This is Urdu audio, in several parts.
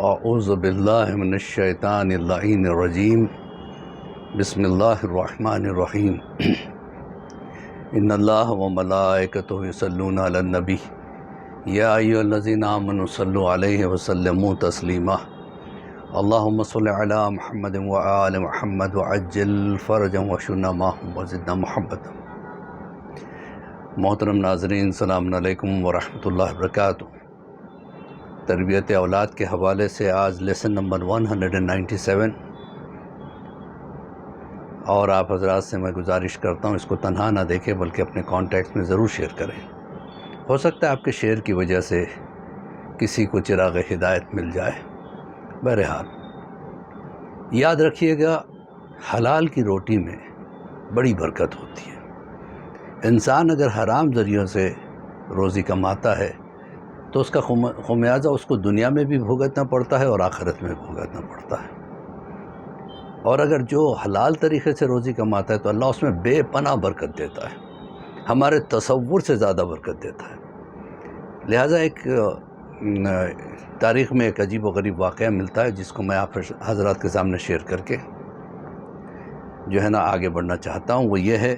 اعوذ باللہ من الشیطان اللعین الرجیم بسم اللہ الرحمن الرحیم ان اللہ وملائکتہ یصلون علی النبی یا ایھا الذین آمنوا صلوا علیہ وسلموا تسلیما اللہم صل علی محمد وآل محمد وعجل فرجا واشفنا معهم وزدنا محبتا۔ محترم ناظرین، السلام علیکم ورحمۃ اللہ وبرکاتہ۔ تربیت اولاد کے حوالے سے آج لیسن نمبر 197 اور آپ حضرات سے میں گزارش کرتا ہوں اس کو تنہا نہ دیکھیں بلکہ اپنے کانٹیکٹ میں ضرور شیئر کریں۔ ہو سکتا ہے آپ کے شیئر کی وجہ سے کسی کو چراغ ہدایت مل جائے۔ بہرحال یاد رکھیے گا، حلال کی روٹی میں بڑی برکت ہوتی ہے۔ انسان اگر حرام ذریعوں سے روزی کماتا ہے تو اس کا خمیازہ اس کو دنیا میں بھی بھگتنا پڑتا ہے اور آخرت میں بھگتنا پڑتا ہے۔ اور اگر جو حلال طریقے سے روزی کماتا ہے تو اللہ اس میں بے پناہ برکت دیتا ہے، ہمارے تصور سے زیادہ برکت دیتا ہے۔ لہٰذا ایک تاریخ میں ایک عجیب و غریب واقعہ ملتا ہے جس کو میں آپ حضرات کے سامنے شیئر کر کے جو ہے نا آگے بڑھنا چاہتا ہوں۔ وہ یہ ہے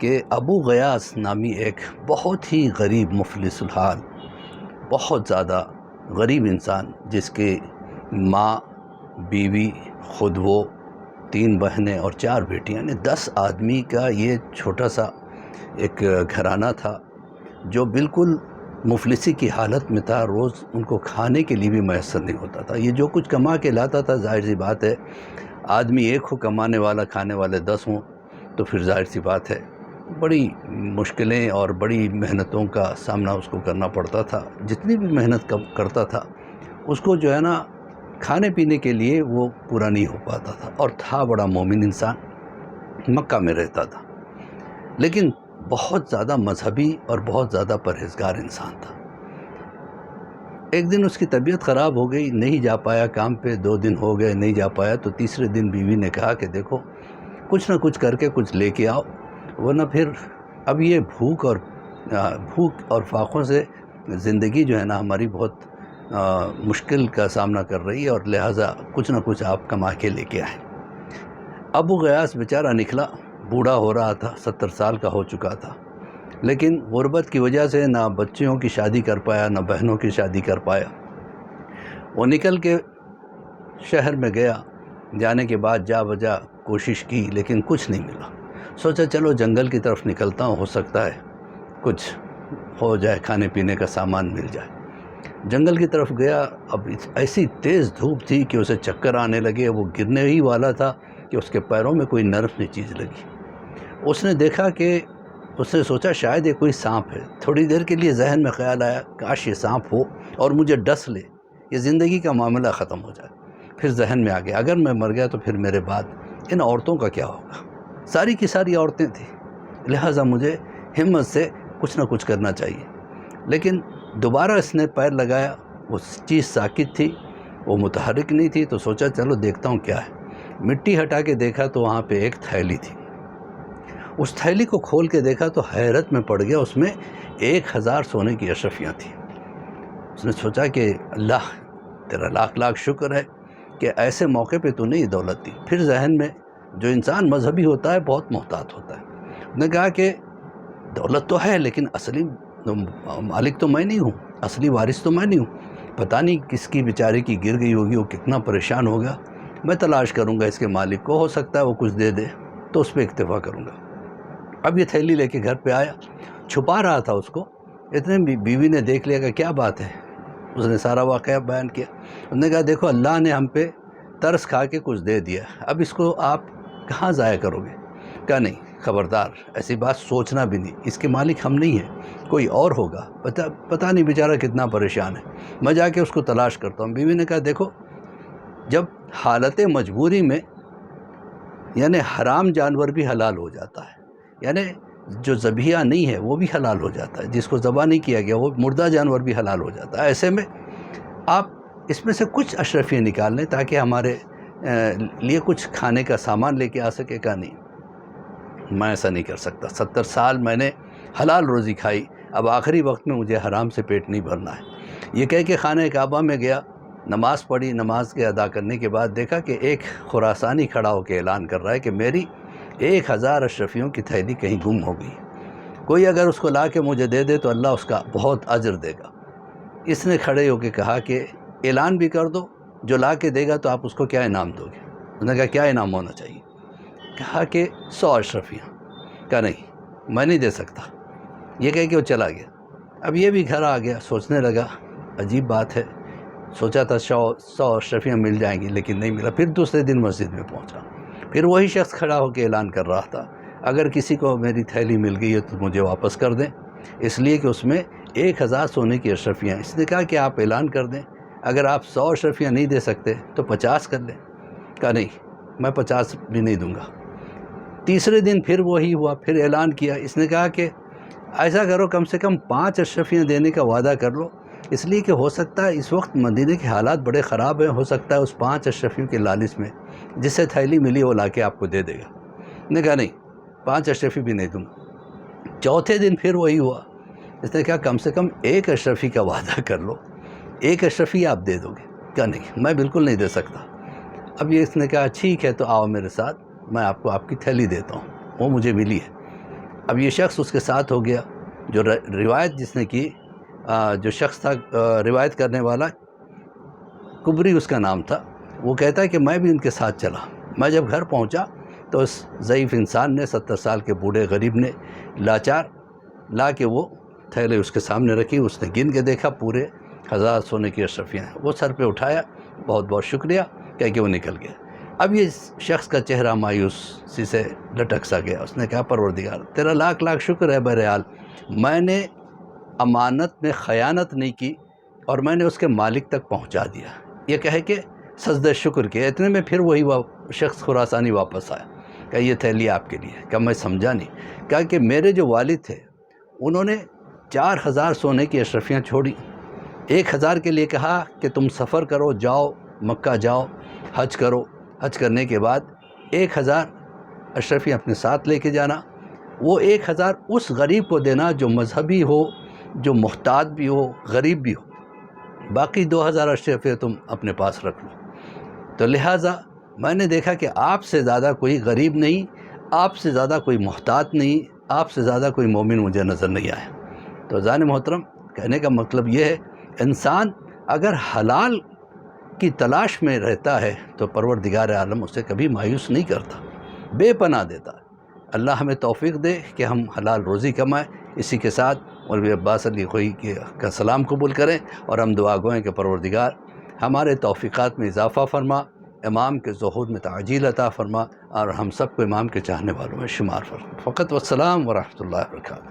کہ ابو غیاث نامی ایک بہت ہی غریب مفلس الحال، بہت زیادہ غریب انسان، جس کے ماں، بیوی، خود وہ، 3 بہنیں اور 4 بیٹیاں، یعنی 10 آدمی کا یہ چھوٹا سا ایک گھرانہ تھا جو بالکل مفلسی کی حالت میں تھا۔ روز ان کو کھانے کے لیے بھی میسر نہیں ہوتا تھا۔ یہ جو کچھ کما کے لاتا تھا، ظاہر سی بات ہے آدمی ایک ہو کمانے والا، کھانے والے 10 ہوں، تو پھر ظاہر سی بات ہے بڑی مشکلیں اور بڑی محنتوں کا سامنا اس کو کرنا پڑتا تھا۔ جتنی بھی محنت کرتا تھا اس کو جو ہے نا کھانے پینے کے لیے وہ پورا نہیں ہو پاتا تھا، اور تھا بڑا مومن انسان، مکہ میں رہتا تھا، لیکن بہت زیادہ مذہبی اور بہت زیادہ پرہیزگار انسان تھا۔ ایک دن اس کی طبیعت خراب ہو گئی، نہیں جا پایا کام پہ، 2 دن ہو گئے نہیں جا پایا، تو تیسرے دن بیوی نے کہا کہ دیکھو کچھ نہ کچھ کر کے کچھ لے کے آؤ، ورنہ پھر اب یہ بھوک اور فاقوں سے زندگی جو ہے نا ہماری بہت مشکل کا سامنا کر رہی ہے، اور لہٰذا کچھ نہ کچھ آپ کما کے لے کے آئیں۔ ابو غیاث بیچارہ نکلا، بوڑھا ہو رہا تھا، 70 سال کا ہو چکا تھا، لیکن غربت کی وجہ سے نہ بچیوں کی شادی کر پایا، نہ بہنوں کی شادی کر پایا۔ وہ نکل کے شہر میں گیا، جانے کے بعد جا بجا کوشش کی لیکن کچھ نہیں ملا۔ سوچا چلو جنگل کی طرف نکلتا ہوں، ہو سکتا ہے کچھ ہو جائے، کھانے پینے کا سامان مل جائے۔ جنگل کی طرف گیا، اب ایسی تیز دھوپ تھی کہ اسے چکر آنے لگے، وہ گرنے ہی والا تھا کہ اس کے پیروں میں کوئی نرم سی چیز لگی۔ اس نے دیکھا کہ اس نے سوچا شاید یہ کوئی سانپ ہے۔ تھوڑی دیر کے لیے ذہن میں خیال آیا کاش یہ سانپ ہو اور مجھے ڈس لے، یہ زندگی کا معاملہ ختم ہو جائے۔ پھر ذہن میں آ گیا اگر میں مر گیا تو پھر میرے بعد ان عورتوں کا کیا ہوگا؟ ساری کی ساری عورتیں تھیں، لہٰذا مجھے ہمت سے کچھ نہ کچھ کرنا چاہیے۔ لیکن دوبارہ اس نے پیر لگایا، وہ چیز ساکت تھی، وہ متحرک نہیں تھی، تو سوچا چلو دیکھتا ہوں کیا ہے۔ مٹی ہٹا کے دیکھا تو وہاں پہ ایک تھیلی تھی۔ اس تھیلی کو کھول کے دیکھا تو حیرت میں پڑ گیا، اس میں 1000 سونے کی اشرفیاں تھیں۔ اس نے سوچا کہ اللہ تیرا لاکھ لاکھ شکر ہے کہ ایسے موقع پہ تو نہیں دولت دی۔ پھر ذہن میں جو انسان مذہبی ہوتا ہے بہت محتاط ہوتا ہے، اس نے کہا کہ دولت تو ہے لیکن اصلی مالک تو میں نہیں ہوں، اصلی وارث تو میں نہیں ہوں، پتہ نہیں کس کی بیچارے کی گر گئی ہوگی، وہ کتنا پریشان ہوگا، میں تلاش کروں گا اس کے مالک کو، ہو سکتا ہے وہ کچھ دے دے تو اس پہ اکتفا کروں گا۔ اب یہ تھیلی لے کے گھر پہ آیا، چھپا رہا تھا اس کو، اتنے بیوی نے دیکھ لیا کہ کیا بات ہے۔ اس نے سارا واقعہ بیان کیا۔ اس نے کہا دیکھو اللہ نے ہم پہ ترس کھا کے کچھ دے دیا، اب اس کو آپ کہاں ضائع کرو گے؟ کہا نہیں خبردار، ایسی بات سوچنا بھی نہیں، اس کے مالک ہم نہیں ہیں، کوئی اور ہوگا، پتہ نہیں بیچارہ کتنا پریشان ہے، میں جا کے اس کو تلاش کرتا ہوں۔ بیوی نے کہا دیکھو جب حالت مجبوری میں یعنی حرام جانور بھی حلال ہو جاتا ہے، یعنی جو ذبیحہ نہیں ہے وہ بھی حلال ہو جاتا ہے، جس کو ذبح نہیں کیا گیا وہ مردہ جانور بھی حلال ہو جاتا ہے۔ ایسے میں آپ اس میں سے کچھ اشرفیاں نکال لیں تاکہ ہمارے لیے کچھ کھانے کا سامان لے کے آ سکے۔ کا نہیں، میں ایسا نہیں کر سکتا، 70 سال میں نے حلال روزی کھائی، اب آخری وقت میں مجھے حرام سے پیٹ نہیں بھرنا ہے۔ یہ کہہ کے خانہ کعبہ میں گیا، نماز پڑھی، نماز کے ادا کرنے کے بعد دیکھا کہ ایک خراسانی کھڑا ہو کے اعلان کر رہا ہے کہ میری 1000 اشرفیوں کی تھیلی کہیں گم ہو گئی، کوئی اگر اس کو لا کے مجھے دے دے تو اللہ اس کا بہت اجر دے گا۔ اس نے کھڑے ہو کے کہا کہ اعلان بھی کر دو، جو لا کے دے گا تو آپ اس کو کیا انعام دو گے؟ انہوں نے کہا کیا انعام ہونا چاہیے؟ کہا کہ 100 اشرفیاں۔ کہا نہیں میں نہیں دے سکتا۔ یہ کہہ کے وہ چلا گیا۔ اب یہ بھی گھر آ گیا، سوچنے لگا عجیب بات ہے، سوچا تھا 100 اشرفیاں مل جائیں گی لیکن نہیں ملا۔ پھر دوسرے دن مسجد میں پہنچا، پھر وہی شخص کھڑا ہو کے اعلان کر رہا تھا اگر کسی کو میری تھیلی مل گئی ہے تو مجھے واپس کر دیں، اس لیے کہ اس میں 1000 سونے کی اشرفیاں ہیں۔ اس نے کہا کہ آپ اعلان کر دیں، اگر آپ 100 اشرفیاں نہیں دے سکتے تو 50 کر لیں۔ کہا نہیں میں 50 بھی نہیں دوں گا۔ تیسرے دن پھر وہی ہوا، پھر اعلان کیا۔ اس نے کہا کہ ایسا کرو کم سے کم 5 اشرفیاں دینے کا وعدہ کر لو، اس لیے کہ ہو سکتا ہے اس وقت مدینے کے حالات بڑے خراب ہیں، ہو سکتا ہے اس 5 اشرفیوں کے لالچ میں جس سے تھیلی ملی وہ لا کے آپ کو دے دے گا۔ نے کہا نہیں 5 اشرفی بھی نہیں دوں گا۔ چوتھے دن پھر وہی ہوا۔ اس نے کہا کم سے کم 1 اشرفی کا وعدہ کر لو، 1 اشرفی آپ دے دو گے؟ کہا نہیں میں بالکل نہیں دے سکتا۔ اب یہ اس نے کہا ٹھیک ہے تو آؤ میرے ساتھ، میں آپ کو آپ کی تھیلی دیتا ہوں، وہ مجھے ملی ہے۔ اب یہ شخص اس کے ساتھ ہو گیا، جو روایت جس نے کی، جو شخص تھا روایت کرنے والا، کبری اس کا نام تھا، وہ کہتا ہے کہ میں بھی ان کے ساتھ چلا۔ میں جب گھر پہنچا تو اس ضعیف انسان نے، 70 سال کے بوڑھے غریب نے لاچار لا کے وہ تھیلے اس کے سامنے رکھی۔ اس نے گن کے دیکھا پورے 1000 سونے کی اشرفیاں ہیں۔ وہ سر پہ اٹھایا، بہت بہت شکریہ کہہ کے وہ نکل گیا۔ اب یہ شخص کا چہرہ مایوسی سے لٹک سا گیا۔ اس نے کہا پروردگار تیرا لاکھ لاکھ شکر ہے بہرحال میں نے امانت میں خیانت نہیں کی اور میں نے اس کے مالک تک پہنچا دیا۔ یہ کہے کہ سجدہ شکر کیا۔ اتنے میں پھر وہی شخص خراسانی واپس آیا کہ یہ تھیلی آپ کے لیے۔ کہ میں سمجھا نہیں۔ کہا کہ میرے جو والد تھے انہوں نے 4000 سونے کی اشرفیاں چھوڑی، 1000 کے لیے کہا کہ تم سفر کرو، جاؤ مکہ جاؤ، حج کرو، حج کرنے کے بعد 1000 اشرفیاں اپنے ساتھ لے کے جانا، وہ 1000 اس غریب کو دینا جو مذہبی ہو، جو محتاج بھی ہو، غریب بھی ہو، باقی 2000 اشرفیاں تم اپنے پاس رکھ لو۔ تو لہٰذا میں نے دیکھا کہ آپ سے زیادہ کوئی غریب نہیں، آپ سے زیادہ کوئی محتاج نہیں، آپ سے زیادہ کوئی مومن مجھے نظر نہیں آیا۔ تو عزیزان محترم کہنے کا مطلب یہ ہے انسان اگر حلال کی تلاش میں رہتا ہے تو پروردگار عالم اسے کبھی مایوس نہیں کرتا، بے پناہ دیتا ہے۔ اللہ ہمیں توفیق دے کہ ہم حلال روزی کمائیں۔ اسی کے ساتھ مولوی عباس علی خوئی کا سلام قبول کریں اور ہم دعا گوئیں کہ پروردگار ہمارے توفیقات میں اضافہ فرما، امام کے ظہور میں تعجیل عطا فرما اور ہم سب کو امام کے چاہنے والوں میں شمار فرما۔ فقط والسلام ورحمۃ اللہ وبرکاتہ۔